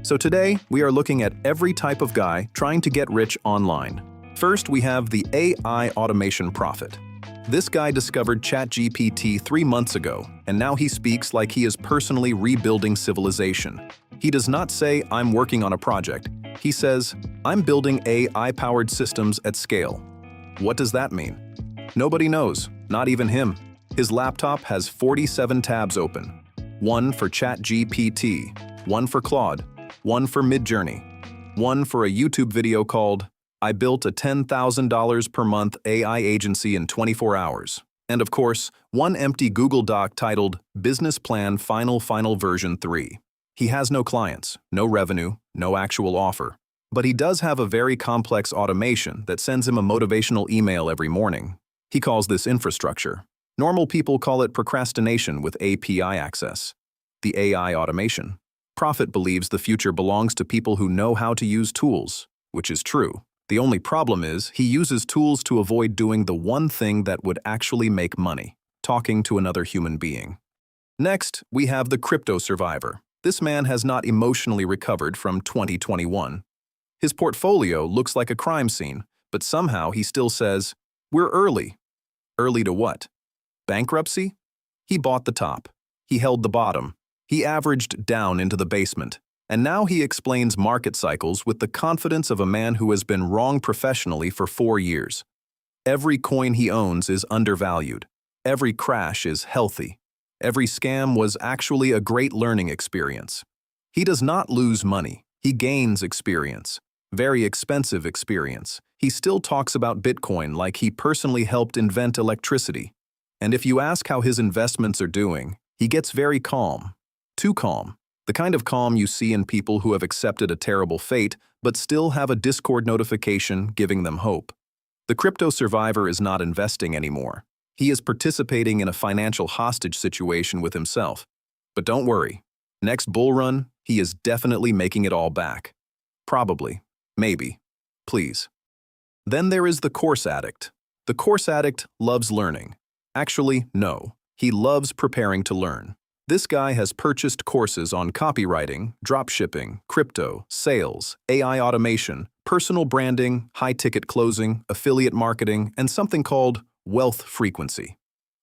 So today, we are looking at every type of guy trying to get rich online. First, we have the AI automation prophet. This guy discovered ChatGPT 3 months ago, and now he speaks like he is personally rebuilding civilization. He does not say, "I'm working on a project." He says, "I'm building AI-powered systems at scale." What does that mean? Nobody knows, not even him. His laptop has 47 tabs open. One for ChatGPT, one for Claude, one for Midjourney, one for a YouTube video called, "I built a $10,000 per month AI agency in 24 hours. And of course, one empty Google Doc titled Business Plan Final Version 3. He has no clients, no revenue, no actual offer. But he does have a very complex automation that sends him a motivational email every morning. He calls this infrastructure. Normal people call it procrastination with API access. The AI automation. Prophet believes the future belongs to people who know how to use tools, which is true. The only problem is he uses tools to avoid doing the one thing that would actually make money, talking to another human being. Next, we have the crypto survivor. This man has not emotionally recovered from 2021. His portfolio looks like a crime scene, but somehow he still says, "We're early." Early to what? Bankruptcy? He bought the top. He held the bottom. He averaged down into the basement. And now he explains market cycles with the confidence of a man who has been wrong professionally for 4 years. Every coin he owns is undervalued. Every crash is healthy. Every scam was actually a great learning experience. He does not lose money. He gains experience. Very expensive experience. He still talks about Bitcoin like he personally helped invent electricity. And if you ask how his investments are doing, he gets very calm. Too calm. The kind of calm you see in people who have accepted a terrible fate but still have a Discord notification giving them hope. The crypto survivor is not investing anymore. He is participating in a financial hostage situation with himself. But don't worry. Next bull run, he is definitely making it all back. Probably. Maybe. Please. Then there is the course addict. The course addict loves learning. Actually, no. He loves preparing to learn. This guy has purchased courses on copywriting, dropshipping, crypto, sales, AI automation, personal branding, high-ticket closing, affiliate marketing, and something called wealth frequency.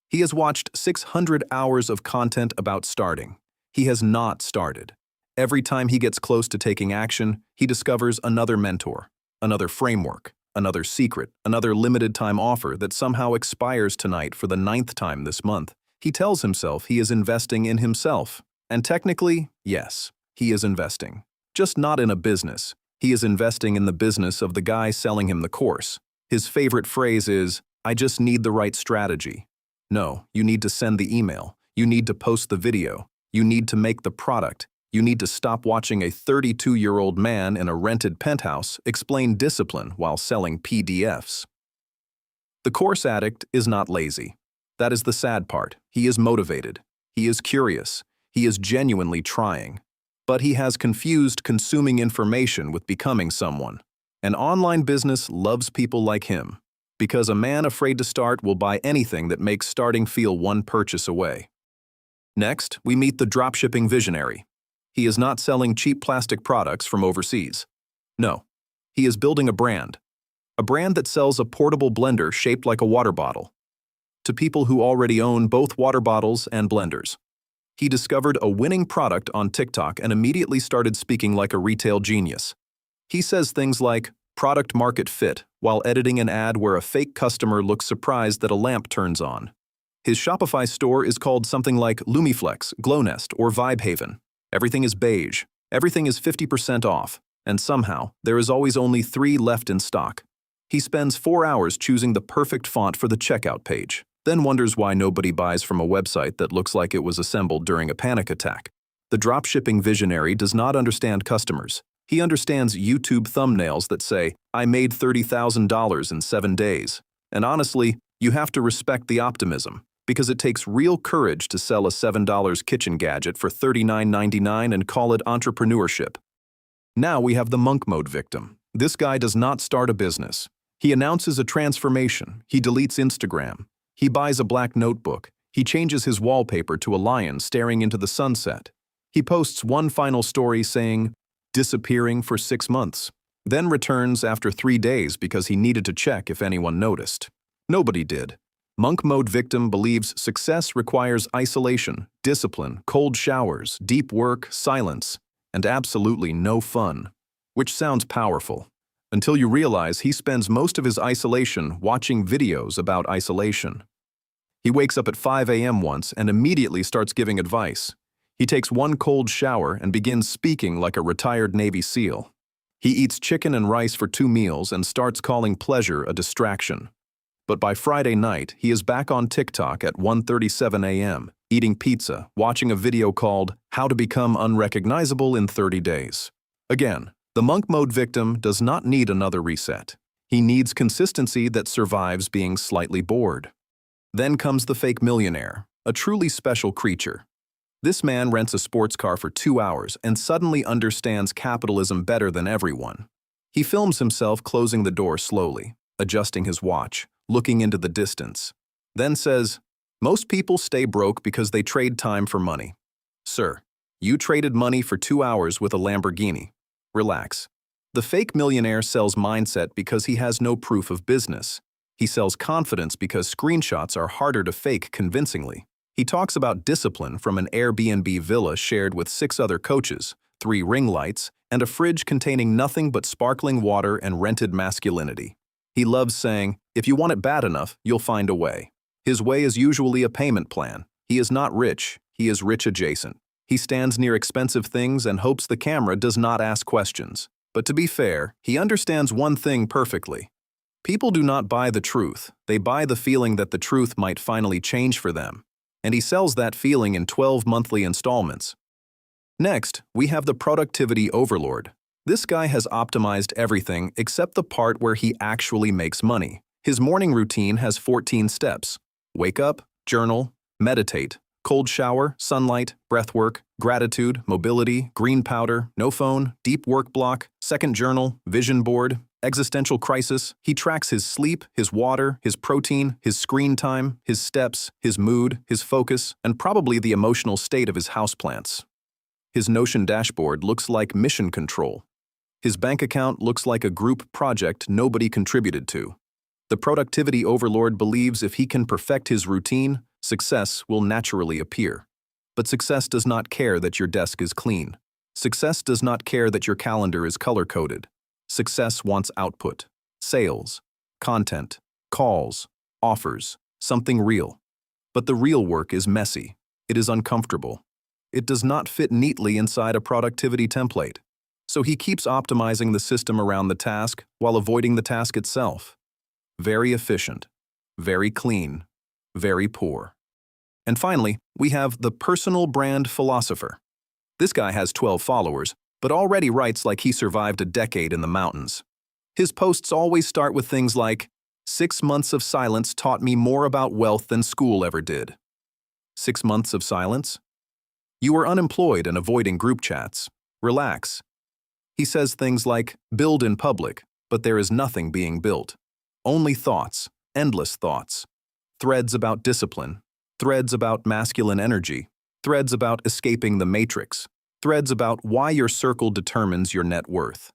He has watched 600 hours of content about starting. He has not started. Every time he gets close to taking action, he discovers another mentor, another framework, another secret, another limited-time offer that somehow expires tonight for the 9th time this month. He tells himself he is investing in himself. And technically, yes, he is investing. Just not in a business. He is investing in the business of the guy selling him the course. His favorite phrase is, "I just need the right strategy." No, you need to send the email. You need to post the video. You need to make the product. You need to stop watching a 32-year-old man in a rented penthouse explain discipline while selling PDFs. The course addict is not lazy. That is the sad part. He is motivated. He is curious. He is genuinely trying. But he has confused consuming information with becoming someone. An online business loves people like him, because a man afraid to start will buy anything that makes starting feel one purchase away. Next, we meet the dropshipping visionary. He is not selling cheap plastic products from overseas. No, he is building a brand that sells a portable blender shaped like a water bottle, to people who already own both water bottles and blenders. He discovered a winning product on TikTok and immediately started speaking like a retail genius. He says things like, "product market fit," while editing an ad where a fake customer looks surprised that a lamp turns on. His Shopify store is called something like Lumiflex, Glownest, or Vibe Haven. Everything is beige. Everything is 50% off. And somehow, there is always only 3 left in stock. He spends 4 hours choosing the perfect font for the checkout page, then wonders why nobody buys from a website that looks like it was assembled during a panic attack. The dropshipping visionary does not understand customers. He understands YouTube thumbnails that say, "I made $30,000 in 7 days." And honestly, you have to respect the optimism, because it takes real courage to sell a $7 kitchen gadget for $39.99 and call it entrepreneurship. Now we have the monk mode victim. This guy does not start a business. He announces a transformation. He deletes Instagram. He buys a black notebook. He changes his wallpaper to a lion staring into the sunset. He posts one final story saying, disappearing for 6 months, then returns after 3 days because he needed to check if anyone noticed. Nobody did. Monk Mode victim believes success requires isolation, discipline, cold showers, deep work, silence, and absolutely no fun. Which sounds powerful, until you realize he spends most of his isolation watching videos about isolation. He wakes up at 5 a.m. once and immediately starts giving advice. He takes one cold shower and begins speaking like a retired Navy SEAL. He eats chicken and rice for 2 meals and starts calling pleasure a distraction. But by Friday night, he is back on TikTok at 1:37 a.m., eating pizza, watching a video called How to Become Unrecognizable in 30 Days. Again, the monk mode victim does not need another reset. He needs consistency that survives being slightly bored. Then comes the fake millionaire, a truly special creature. This man rents a sports car for 2 hours and suddenly understands capitalism better than everyone. He films himself closing the door slowly, adjusting his watch, looking into the distance, then says, "Most people stay broke because they trade time for money." Sir, you traded money for 2 hours with a Lamborghini. Relax. The fake millionaire sells mindset because he has no proof of business. He sells confidence because screenshots are harder to fake convincingly. He talks about discipline from an Airbnb villa shared with 6 other coaches, 3 ring lights, and a fridge containing nothing but sparkling water and rented masculinity. He loves saying, "If you want it bad enough, you'll find a way." His way is usually a payment plan. He is not rich, he is rich adjacent. He stands near expensive things and hopes the camera does not ask questions. But to be fair, he understands one thing perfectly. People do not buy the truth, they buy the feeling that the truth might finally change for them. And he sells that feeling in 12 monthly installments. Next, we have the productivity overlord. This guy has optimized everything except the part where he actually makes money. His morning routine has 14 steps. Wake up, journal, meditate, cold shower, sunlight, breathwork, gratitude, mobility, green powder, no phone, deep work block, second journal, vision board, existential crisis. He tracks his sleep, his water, his protein, his screen time, his steps, his mood, his focus, and probably the emotional state of his houseplants. His Notion dashboard looks like mission control. His bank account looks like a group project nobody contributed to. The productivity overlord believes if he can perfect his routine, success will naturally appear. But success does not care that your desk is clean. Success does not care that your calendar is color-coded. Success wants output, sales, content, calls, offers, something real. But the real work is messy. It is uncomfortable. It does not fit neatly inside a productivity template. So he keeps optimizing the system around the task while avoiding the task itself. Very efficient, very clean, very poor. And finally, we have the personal brand philosopher. This guy has 12 followers, but already writes like he survived a decade in the mountains. His posts always start with things like, 6 months of silence taught me more about wealth than school ever did. 6 months of silence? You are unemployed and avoiding group chats. Relax. He says things like, build in public, but there is nothing being built. Only thoughts, endless thoughts. Threads about discipline, threads about masculine energy, threads about escaping the matrix, threads about why your circle determines your net worth.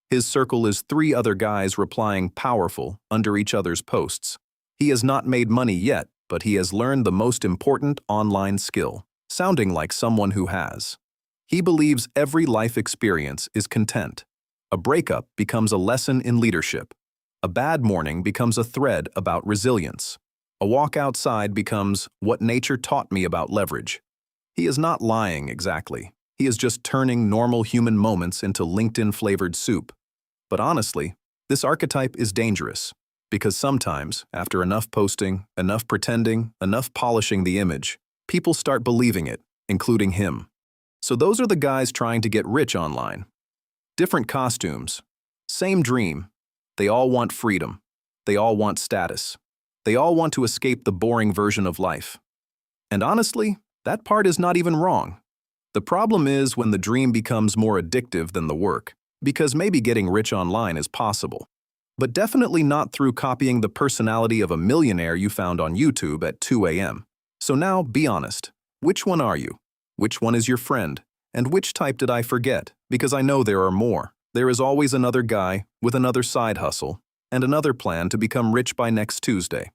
His circle is 3 other guys replying powerful under each other's posts. He has not made money yet, but he has learned the most important online skill, sounding like someone who has. He believes every life experience is content. A breakup becomes a lesson in leadership. A bad morning becomes a thread about resilience. A walk outside becomes what nature taught me about leverage. He is not lying exactly. He is just turning normal human moments into LinkedIn-flavored soup. But honestly, this archetype is dangerous, because sometimes, after enough posting, enough pretending, enough polishing the image, people start believing it, including him. So those are the guys trying to get rich online. Different costumes, same dream. They all want freedom. They all want status. They all want to escape the boring version of life. And honestly, that part is not even wrong. The problem is when the dream becomes more addictive than the work, because maybe getting rich online is possible, but definitely not through copying the personality of a millionaire you found on YouTube at 2 a.m. So now, be honest. Which one are you? Which one is your friend? And which type did I forget? Because I know there are more. There is always another guy with another side hustle and another plan to become rich by next Tuesday.